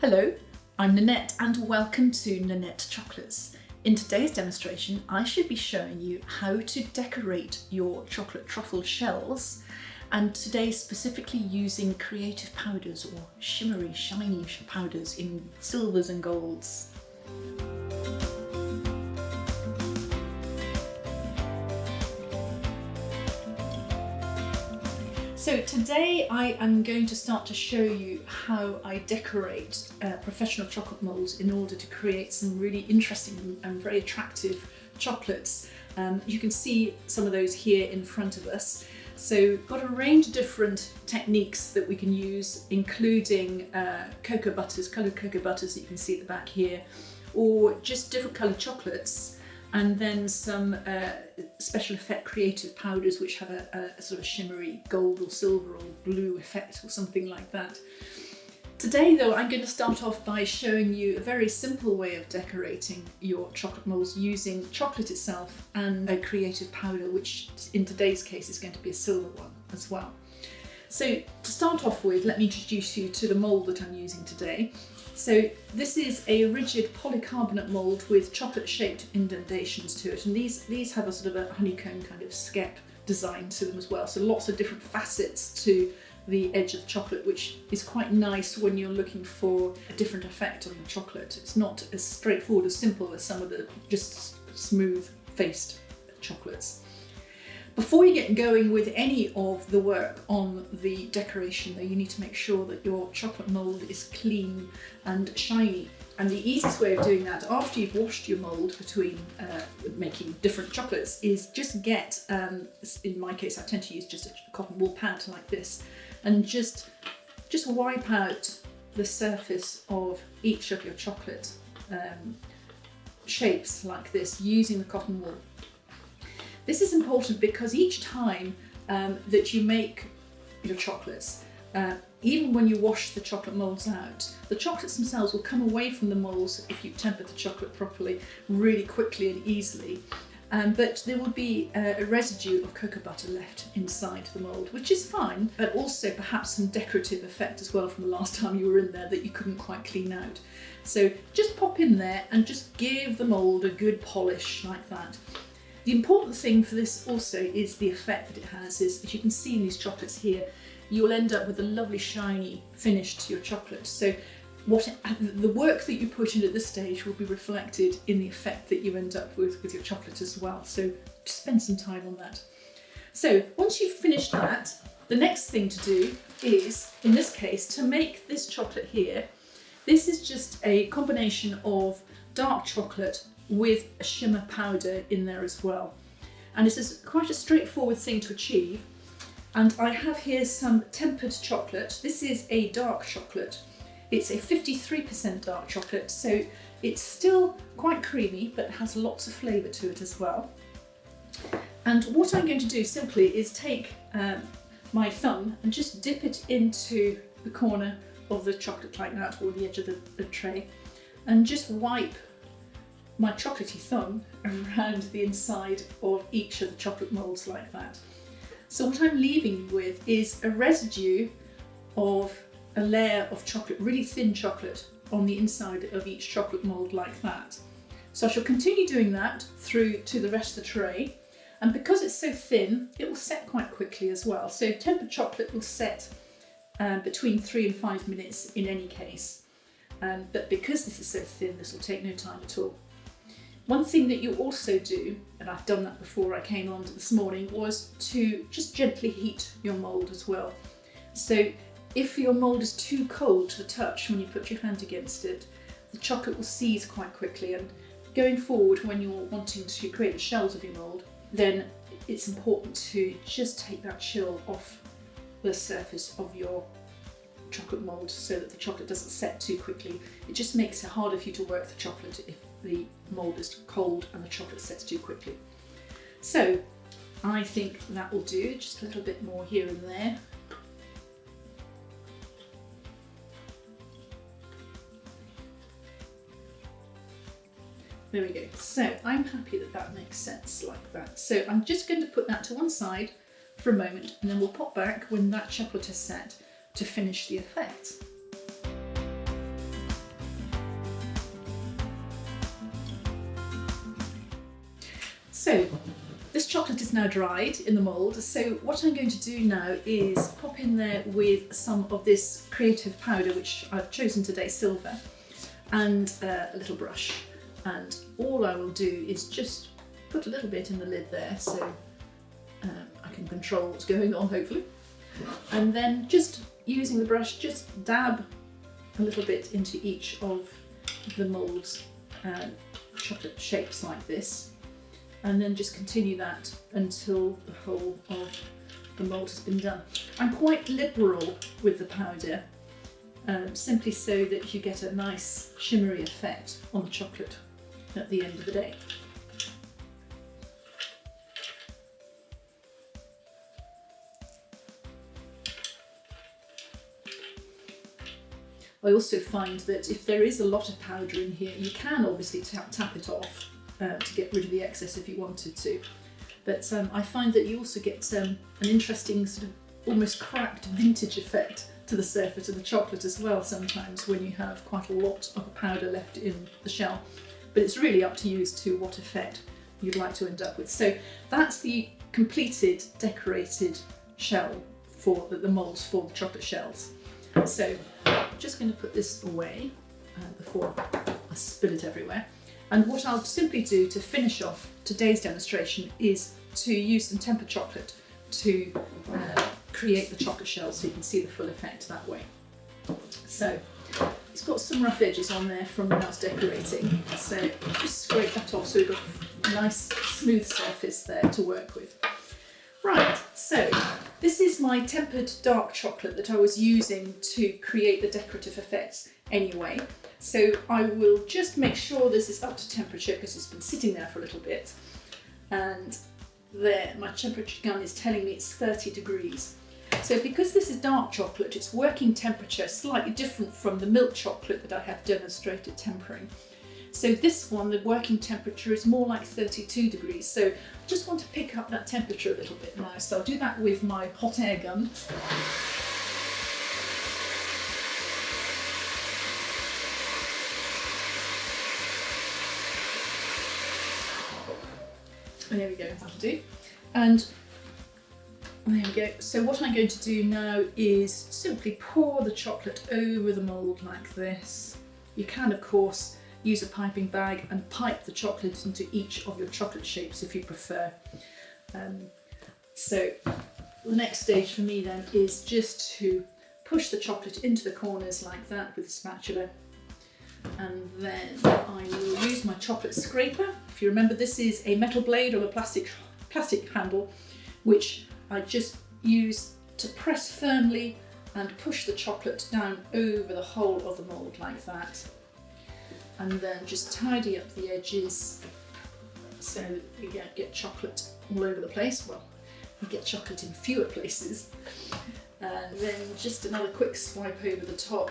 Hello, I'm Nanette and welcome to Nanette Chocolates. In today's demonstration, I should be showing you how to decorate your chocolate truffle shells, and today specifically using creative powders or shimmery, shiny powders in silvers and golds. So today I am going to start to show you how I decorate professional chocolate molds in order to create some really interesting and very attractive chocolates. You can see some of those here in front of us. So got a range of different techniques that we can use, including cocoa butters, coloured cocoa butters that you can see at the back here, or just different coloured chocolates. And then some special effect creative powders which have a sort of shimmery gold or silver or blue effect or something like that. Today though, I'm going to start off by showing you a very simple way of decorating your chocolate molds using chocolate itself and a creative powder, which in today's case is going to be a silver one as well. So to start off with, let me introduce you to the mold that I'm using today. So this is a rigid polycarbonate mould with chocolate shaped indentations to it, and these have a sort of a honeycomb kind of skep design to them as well, so lots of different facets to the edge of the chocolate, which is quite nice when you're looking for a different effect on the chocolate. It's not as straightforward, as simple as some of the just smooth faced chocolates. Before you get going with any of the work on the decoration though, you need to make sure that your chocolate mould is clean and shiny. And the easiest way of doing that, after you've washed your mould between making different chocolates, is just get, in my case I tend to use just a cotton wool pad like this, and just wipe out the surface of each of your chocolate shapes like this using the cotton wool. This is important because each time that you make your chocolates, even when you wash the chocolate moulds out, the chocolates themselves will come away from the moulds if you temper the chocolate properly really quickly and easily. But there will be a residue of cocoa butter left inside the mould, which is fine, but also perhaps some decorative effect as well from the last time you were in there that you couldn't quite clean out. So just pop in there and just give the mould a good polish like that. The important thing for this also is the effect that it has. Is, as you can see in these chocolates here, you'll end up with a lovely shiny finish to your chocolate. So the work that you put in at this stage will be reflected in the effect that you end up with your chocolate as well. So just spend some time on that. So once you've finished that, the next thing to do is, in this case, to make this chocolate here, this is just a combination of dark chocolate with a shimmer powder in there as well. And this is quite a straightforward thing to achieve. And I have here some tempered chocolate. This is a dark chocolate. It's a 53% dark chocolate, so it's still quite creamy, but has lots of flavour to it as well. And what I'm going to do simply is take my thumb and just dip it into the corner of the chocolate like that, or the edge of the tray, and just wipe my chocolatey thumb around the inside of each of the chocolate moulds like that. So what I'm leaving you with is a residue of a layer of chocolate, really thin chocolate, on the inside of each chocolate mould like that. So I shall continue doing that through to the rest of the tray, and because it's so thin, it will set quite quickly as well. So tempered chocolate will set between 3 and 5 minutes in any case, but because this is so thin, this will take no time at all. One thing that you also do, and I've done that before I came on this morning, was to just gently heat your mould as well. So if your mould is too cold to the touch when you put your hand against it, the chocolate will seize quite quickly, and going forward when you're wanting to create the shells of your mould, then it's important to just take that chill off the surface of your chocolate mould so that the chocolate doesn't set too quickly. It just makes it harder for you to work the chocolate if the mould is cold and the chocolate sets too quickly. So I think that will do, just a little bit more here and there. There we go. So I'm happy that that makes sense like that. So I'm just going to put that to one side for a moment, and then we'll pop back when that chocolate is set to finish the effect. So this chocolate is now dried in the mould, so what I'm going to do now is pop in there with some of this creative powder, which I've chosen today, silver, and a little brush. And all I will do is just put a little bit in the lid there, so I can control what's going on, hopefully. And then just using the brush, just dab a little bit into each of the mould's chocolate shapes like this. And then just continue that until the whole of the mould has been done. I'm quite liberal with the powder, simply so that you get a nice shimmery effect on the chocolate at the end of the day. I also find that if there is a lot of powder in here, you can obviously tap it off to get rid of the excess if you wanted to. But I find that you also get an interesting sort of almost cracked vintage effect to the surface of the chocolate as well sometimes when you have quite a lot of powder left in the shell. But it's really up to you as to what effect you'd like to end up with. So that's the completed decorated shell for the moulds for the chocolate shells. So I'm just going to put this away before I spill it everywhere. And what I'll simply do to finish off today's demonstration is to use some tempered chocolate to create the chocolate shell so you can see the full effect that way. So it's got some rough edges on there from when I was decorating, so just scrape that off so we've got a nice smooth surface there to work with. Right, so this is my tempered dark chocolate that I was using to create the decorative effects anyway. So I will just make sure this is up to temperature because it's been sitting there for a little bit. And there, my temperature gun is telling me it's 30 degrees. So because this is dark chocolate, its working temperature is slightly different from the milk chocolate that I have demonstrated tempering. So this one, the working temperature is more like 32 degrees. So I just want to pick up that temperature a little bit now. So I'll do that with my hot air gun. And there we go, that'll do. And there we go. So what I'm going to do now is simply pour the chocolate over the mould like this. You can, of course, use a piping bag and pipe the chocolate into each of your chocolate shapes if you prefer. So the next stage for me then is just to push the chocolate into the corners like that with a spatula. And then I will use my chocolate scraper. If you remember, this is a metal blade or a plastic handle, which I just use to press firmly and push the chocolate down over the whole of the mould like that. And then just tidy up the edges so that you don't get chocolate all over the place. Well, you get chocolate in fewer places. And then just another quick swipe over the top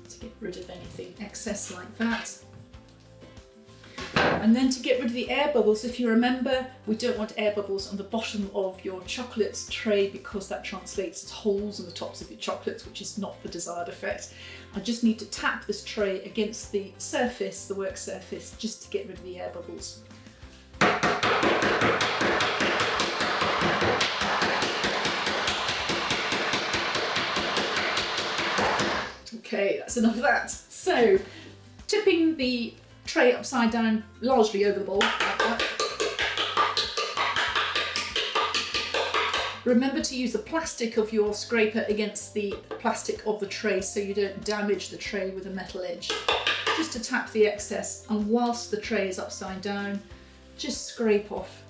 to get rid of anything excess like that. And then to get rid of the air bubbles, if you remember, we don't want air bubbles on the bottom of your chocolate tray because that translates as holes in the tops of your chocolates, which is not the desired effect. I just need to tap this tray against the surface, the work surface, just to get rid of the air bubbles. Okay, that's enough of that. So, tipping the tray upside down, largely over the bowl, like that. Remember to use the plastic of your scraper against the plastic of the tray so you don't damage the tray with a metal edge. Just to tap the excess, and whilst the tray is upside down, just scrape off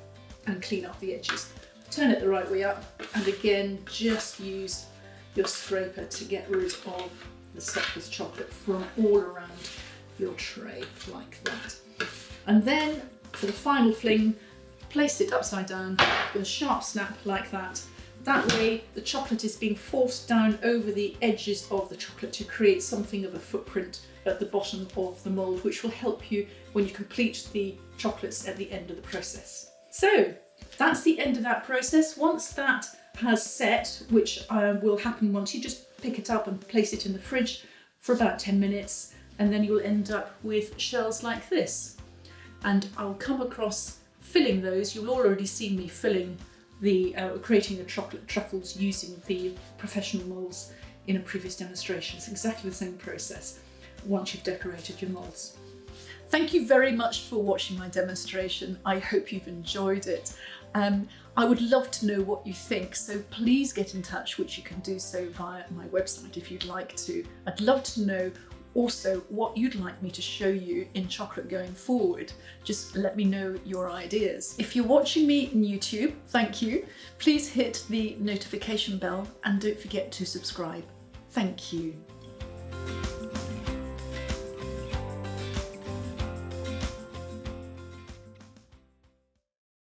and clean up the edges. Turn it the right way up, and again, just use your scraper to get rid of the surplus chocolate from all around your tray like that. And then for the final fling, place it upside down with a sharp snap like that. That way the chocolate is being forced down over the edges of the chocolate to create something of a footprint at the bottom of the mould, which will help you when you complete the chocolates at the end of the process. So that's the end of that process. Once that has set, which will happen once you just pick it up and place it in the fridge for about 10 minutes, and then you'll end up with shells like this. And I'll come across filling those, you'll already see me filling the creating the chocolate truffles using the professional moulds in a previous demonstration. It's exactly the same process once you've decorated your moulds. Thank you very much for watching my demonstration. I hope you've enjoyed it. I would love to know what you think, so please get in touch, which you can do so via my website if you'd like to. I'd love to know also what you'd like me to show you in chocolate going forward. Just let me know your ideas. If you're watching me on YouTube, thank you. Please hit the notification bell and don't forget to subscribe. Thank you.